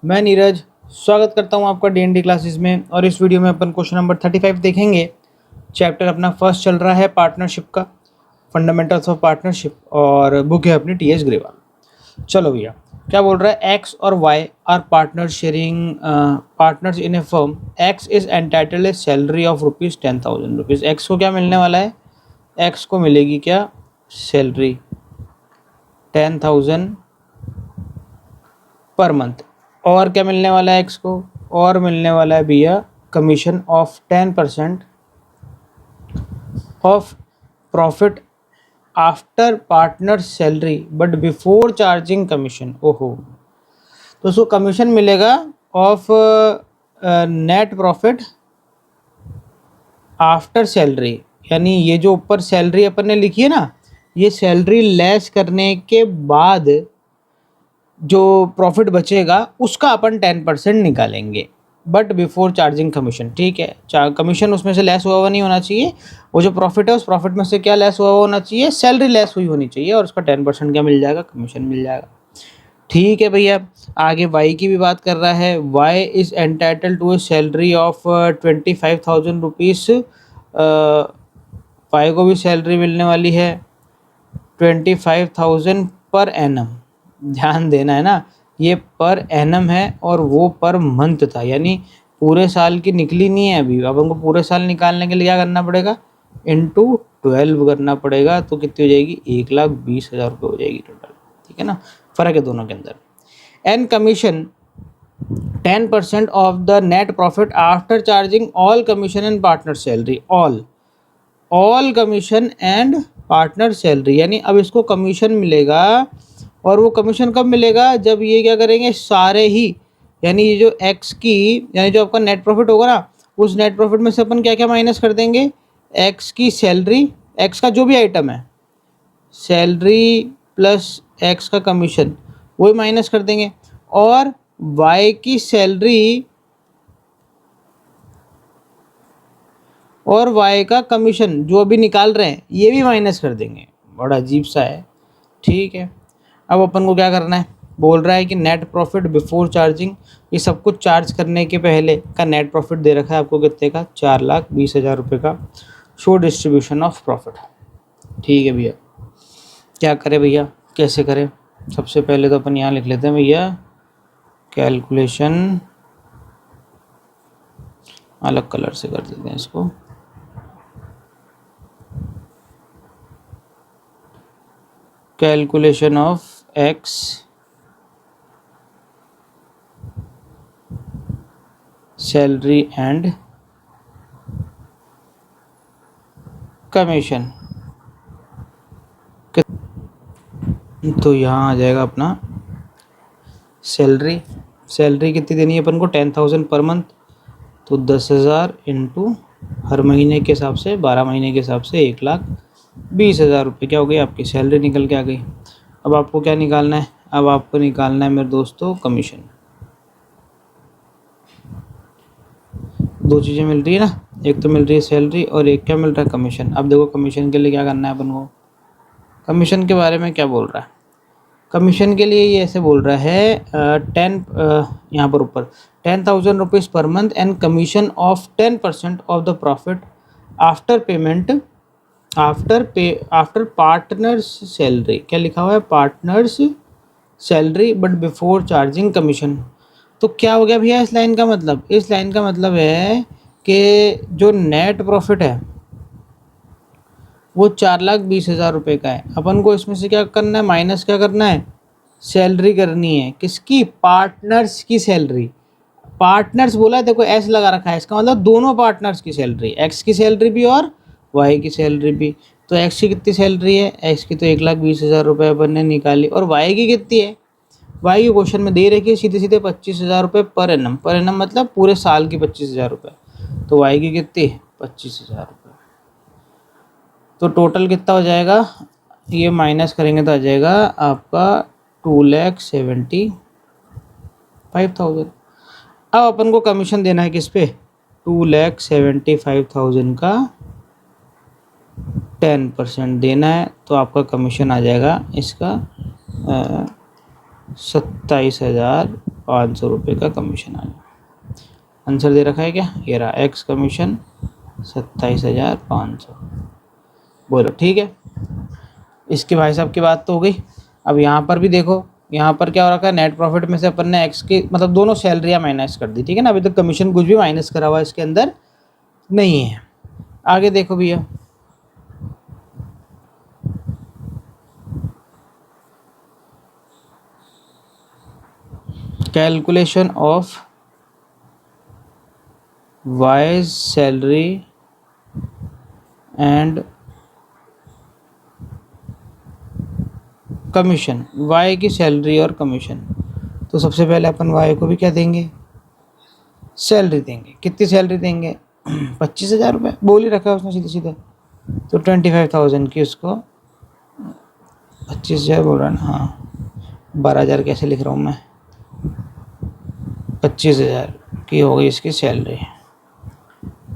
मैं नीरज स्वागत करता हूं आपका डीएनडी क्लासेस में। और इस वीडियो में अपन क्वेश्चन नंबर 35 देखेंगे। चैप्टर अपना फर्स्ट चल रहा है पार्टनरशिप का, फंडामेंटल्स ऑफ पार्टनरशिप, और बुक है अपनी टीएस ग्रेवाल। चलो भैया, क्या बोल रहा है? एक्स और Y are partner sharing partners in a firm. X is entitled a salary of ₹10,000। X को क्या मिलने वाला है? एक्स को मिलेगी क्या? Salary 10,000 per month. और क्या मिलने वाला है एक्स को? और मिलने वाला है भैया commission of 10% of profit after partner salary but before charging commission. ओहो, तो उसको कमीशन मिलेगा of net profit after salary. यानी ये जो ऊपर सैलरी अपन ने लिखी है ना, ये सैलरी लेस करने के बाद जो प्रॉफिट बचेगा उसका अपन 10% निकालेंगे, बट बिफोर चार्जिंग कमीशन। ठीक है, कमीशन उसमें से लेस हुआ नहीं होना चाहिए। वो जो प्रॉफिट है उस प्रॉफिट में से क्या लेस हुआ होना चाहिए? सैलरी लेस हुई होनी चाहिए, और उसका 10% क्या मिल जाएगा? कमीशन मिल जाएगा। ठीक है भैया, आगे वाई की भी बात कर रहा है। Y is entitle to a salary of 25,000 rupees. Y को भी सैलरी मिलने वाली है 25,000 पर एनम। ध्यान देना है ना, ये पर एनम है और वो पर मंथ था, यानी पूरे साल की निकली नहीं है अभी। अब हमको पूरे साल निकालने के लिए क्या करना पड़ेगा? इंटू 12 करना पड़ेगा। तो कितनी हो जाएगी? 1,20,000 रुपये हो जाएगी टोटल। ठीक है ना, फ़र्क है दोनों के अंदर। And commission 10% of the net profit after charging all commission and partner salary. All commission and partner salary, यानी अब इसको कमीशन मिलेगा। और वो कमीशन कब मिलेगा? जब ये क्या करेंगे, सारे ही, यानी ये जो एक्स की, यानी जो आपका नेट प्रॉफिट होगा ना, उस नेट प्रॉफिट में से अपन क्या क्या माइनस कर देंगे? एक्स की सैलरी, एक्स का जो भी आइटम है, सैलरी प्लस एक्स का कमीशन, वही माइनस कर देंगे। और वाई की सैलरी और वाई का कमीशन जो अभी निकाल रहे हैं, ये भी माइनस कर देंगे। बड़ा अजीब सा है। ठीक है, अब अपन को क्या करना है? बोल रहा है कि नेट प्रॉफिट बिफोर चार्जिंग, ये सब कुछ चार्ज करने के पहले का नेट प्रॉफिट दे रखा है आपको कितने का? 4,20,000 रुपये का। Show distribution of profit. ठीक है भैया, क्या करें भैया, कैसे करें? सबसे पहले तो अपन यहाँ लिख लेते हैं भैया, कैलकुलेशन, अलग कलर से कर देते हैं इसको। Calculation of x salary and commission. तो यहाँ आ जाएगा अपना सैलरी। सैलरी कितनी देनी है अपन को? 10,000 पर मंथ। तो 10,000 इंटू हर महीने के हिसाब से 12 महीने के हिसाब से 1,20,000 रुपये क्या हो गई? आपकी सैलरी निकल के आ गई। अब आपको क्या निकालना है? अब आपको निकालना है मेरे दोस्तों कमीशन। दो चीज़ें मिल रही है ना, एक तो मिल रही है सैलरी और एक क्या मिल रहा है? कमीशन। अब देखो कमीशन के लिए क्या करना है अपन को। कमीशन के बारे में क्या बोल रहा है? कमीशन के लिए ये ऐसे बोल रहा है यहाँ पर ऊपर 10,000 rupees per month and commission of 10% of the profit after payment after partners salary. क्या लिखा हुआ है? Partners salary but before charging commission. तो क्या हो गया भैया इस लाइन का मतलब? इस लाइन का मतलब है कि जो नेट प्रॉफिट है वो 4,20,000 रुपये का है। अपन को इसमें से क्या करना है? माइनस क्या करना है? सैलरी करनी है। किसकी? पार्टनर्स की सैलरी। पार्टनर्स बोला है, देखो एस लगा रखा है, इसका मतलब दोनों पार्टनर्स की सैलरी, एक्स की सैलरी भी और वाई की सैलरी भी। तो एक्स की कितनी सैलरी है? एक्स की तो 1,20,000 रुपये अपन ने निकाली। और वाई की कितनी है? वाई के क्वेश्चन में दे रखी है सीधे सीधे 25,000 रुपये पर एनम। पर एनम मतलब पूरे साल की 25,000 रुपये। तो वाई की कितनी? 25,000 रुपये। तो टोटल कितना हो जाएगा? ये माइनस करेंगे तो आ जाएगा आपका 2,75,000। अब अपन को कमीशन देना है किस पे? 2,75,000 का 10% देना है। तो आपका कमीशन आ जाएगा इसका 27,000 500 रुपये का कमीशन आया। आंसर दे रखा है क्या, ये रहा, एक्स कमीशन 27,500। बोलो ठीक है। इसके भाई साहब की बात तो हो गई। अब यहाँ पर भी देखो, यहाँ पर क्या हो रखा है, नेट प्रॉफिट में से अपन ने एक्स की मतलब दोनों सैलरियाँ माइनस कर दी, ठीक है ना। अभी तक कमीशन कुछ भी माइनस करा हुआ इसके अंदर नहीं है। आगे देखो भैया, calculation of Y's salary and commission, Y की सैलरी और कमीशन। तो सबसे पहले अपन वाई को भी क्या देंगे, सैलरी देंगे। कितनी सैलरी देंगे, 25,000 रुपये बोल ही रखा है उसने सीधे सीधे। तो 25,000 की उसको 25,000 बोल रहा है ना, हाँ 12,000 कैसे लिख रहा हूँ मैं, 25,000 की हो गई इसकी सैलरी।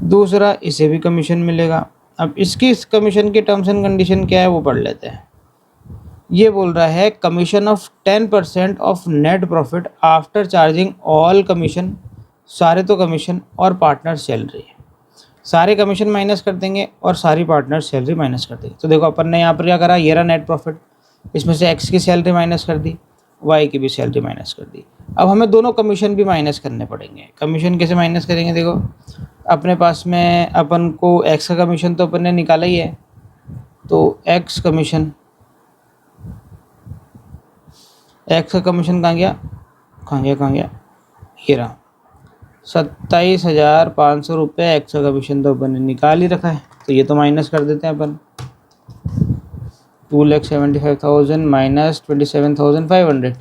दूसरा, इसे भी कमीशन मिलेगा। अब इसकी इस कमीशन की टर्म्स एंड कंडीशन क्या है वो पढ़ लेते हैं। ये बोल रहा है commission of 10% of net profit after charging all commission, सारे तो कमीशन और पार्टनर सैलरी, सारे कमीशन माइनस कर देंगे और सारी पार्टनर सैलरी माइनस कर देंगे। तो देखो अपन ने यहाँ पर क्या करा, ये रहा नेट प्रॉफिट, इसमें से एक्स की सैलरी माइनस कर दी, वाई की भी सैलरी माइनस कर दी। अब हमें दोनों कमीशन भी माइनस करने पड़ेंगे। कमीशन कैसे माइनस करेंगे, देखो अपने पास में अपन को एक्स का कमीशन तो अपन ने निकाला ही है, तो एक्स कमीशन, एक्स का कमीशन कहाँ गया, ये रहा 27,500 रुपये एक्स का कमीशन तो अपन ने निकाल ही रखा है। तो ये तो माइनस कर देते हैं अपन, 2,75,000 माइनस 27,500,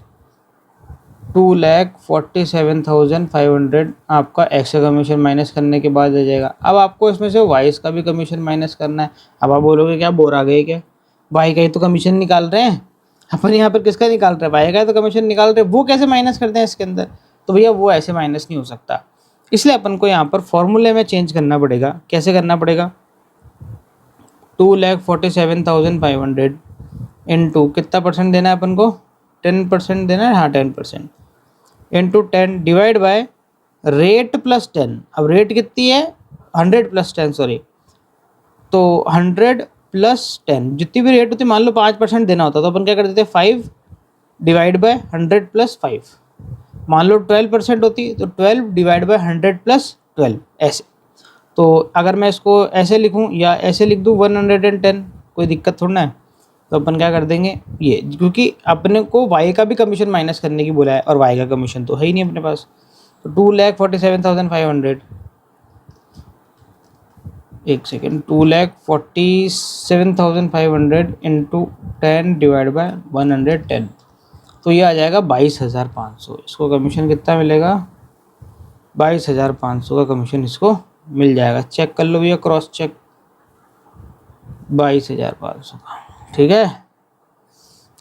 2,47,500 आपका एक्स का कमीशन माइनस करने के बाद आ जाएगा। अब आपको इसमें से वाइस का भी कमीशन माइनस करना है। अब आप बोलोगे क्या बोर आ गए क्या, वाई का ही तो कमीशन निकाल रहे हैं अपन, यहाँ पर किसका निकाल रहे हैं, वाई का तो कमीशन निकाल रहे हैं, वो कैसे माइनस करते हैं इसके अंदर। तो भैया वो ऐसे माइनस नहीं हो सकता, इसलिए अपन को यहाँ पर फॉर्मूले में चेंज करना पड़ेगा। कैसे करना पड़ेगा, 2,47,500 इंटू कितना परसेंट देना है अपन को, 10% देना है, हाँ 10%, into 10 divide by rate plus 10। अब रेट कितनी है, 100 प्लस 10 सॉरी, तो 100 प्लस 10 जितनी भी रेट होती है, मान लो 5% देना होता तो अपन क्या कर देते, 5 डिवाइड बाय 100 प्लस 5। मान लो 12% होती तो 12 डिवाइड बाय 100 प्लस 12 ऐसे। तो अगर मैं इसको ऐसे लिखूं या ऐसे लिख दूं 110, कोई दिक्कत थोड़ा ना है। तो अपन क्या कर देंगे ये, क्योंकि अपने को वाई का भी कमीशन माइनस करने की बोला है और वाई का कमीशन तो है ही नहीं अपने पास। तो 2,47,500, एक सेकेंड, 2,47,500 इंटू 10 डिवाइड बाय 110, तो ये आ जाएगा 22,500। इसको कमीशन कितना मिलेगा, 22,500 का कमीशन इसको मिल जाएगा। चेक कर लो भैया, क्रॉस चेक, 22,500 का, ठीक है।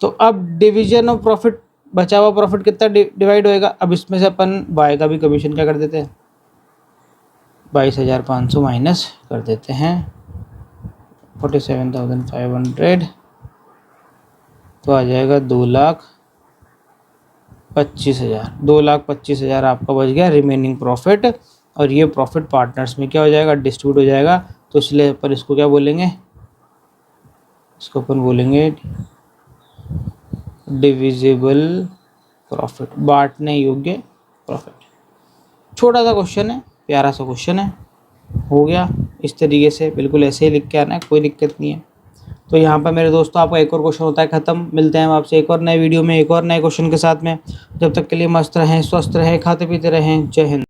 तो अब डिवीजन ऑफ प्रॉफिट, बचा हुआ प्रॉफिट कितना डिवाइड होएगा। अब इसमें से अपन वाई का भी कमीशन क्या कर देते हैं, 22,500 माइनस कर देते हैं 47,500, तो आ जाएगा 2,25,000। 2,25,000 आपका बच गया रिमेनिंग प्रॉफिट, और ये प्रॉफिट पार्टनर्स में क्या हो जाएगा, डिस्ट्रीब्यूट हो जाएगा। तो इसलिए पर इसको क्या बोलेंगे, इसको अपन बोलेंगे डिविजिबल प्रॉफिट, बांटने योग्य प्रॉफिट। छोटा सा क्वेश्चन है, प्यारा सा क्वेश्चन है, हो गया इस तरीके से, बिल्कुल ऐसे ही लिख के आना है, कोई दिक्कत नहीं है। तो यहाँ पर मेरे दोस्तों आपका एक और क्वेश्चन होता है ख़त्म। मिलते हैं हम आपसे एक और नए वीडियो में एक और नए क्वेश्चन के साथ में। जब तक के लिए मस्त रहें, स्वस्थ रहें, खाते पीते रहें। जय हिंद।